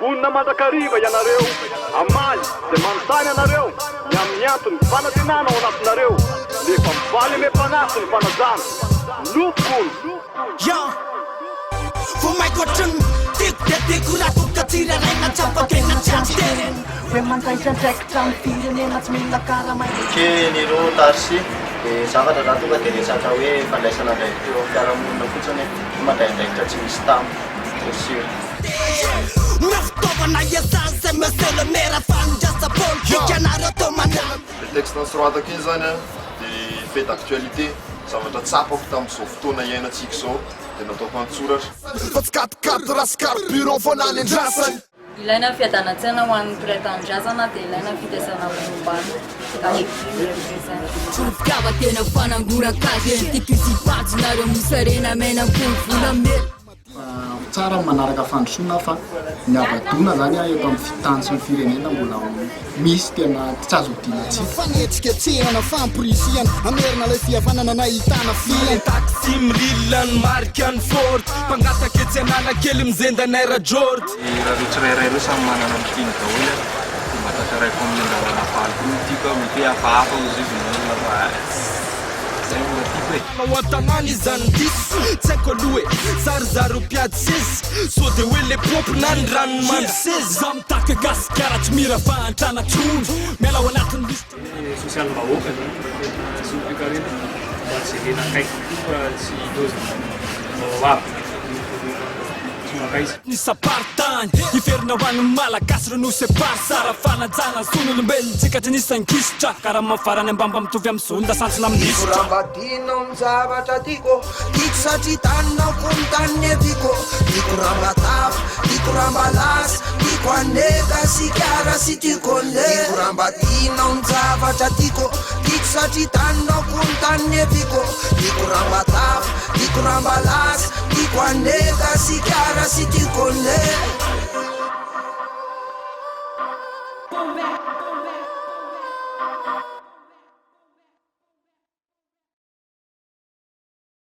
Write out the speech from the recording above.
Vonina mandrakariva ianareo, amaly dia manontany anareo ny amin'ny antony fanantenana ao anatinareo, nefa mivaly ame mpanaso ny fanajana lokony. Vao maiko ohatrany tiako dia tiako raha toka tsiraraina tsy ampakena tsy atsy hoe mantaitra andraikitra amin'ny firenena tsy mila karamaina keny ro tarsy dia zavatra raha tonga dia resaka hoe fandraisana ndraiky teo amin'ny fiarahamonina fotsiny mandraindraikitra tsy misy tamy sir mafitaovana iasany zay masela mera fandrasa politika anareo tao manana le texte nosoratako iny zany a dia fait d'actualité zavatra tsapako tamin'izao fotoana iainantsika zao dia nataoko antsoratra fa tsy katikato rasikaro bureau vonany andrasany ilaina fiadanantsena ho an'ny mpiray-tanindrazana dia ilaina fitesana mombany Trovava tena fanangoran-kazy tiky zipajinareo misarena menam-polo volamena tsara manaraka fandrosoana fa ny avadona zany a eto amin'ny fitany sy ny firenena mbola misy tena tsy azo dina tsika fanetsika tsenana famporisiana amerina ilay fihavanana nahitana filen taxi mililany marikany forte mpangataka etsy ananakely mizendanay rajorty raha reo tsirairay reo samy manana mitiny daholo mba tataraiko amin'ny andalana faly politika mety hoe hafahafa izy olona fa zay olona tiako hoe ao an-tanàna izany diso tsy haiko aloha hoe zarizaro mpiady sesy so dia hoe le propre na ny ranony mandrisesy za mitaka gasikara tsy mira fahantrana trondro miala ao anatin'ny liste social bahoaka zany sopikarena mba tsy lena akaiky fa tsy dozina avy ny sapartany iferina ho an'ny malagasy reno separy sara fanajana son'olombelona tsikatra nisangisitra karaha mafarany ambamba mitovy amin'ny zonda sansina amin'isitra rambadinao ny zavatra tiako tiako satria taninao ko ny taniny eviko tiako rambatafo tiako rambalasy tiako aneka sikara sy tiako nle tiako rambadinao ny zavatra tiako tiako satria taninao ko ny taniny eviko tiako rambatafo tiako rambalasy tiako aneka sikara sy tiako nle Boom back.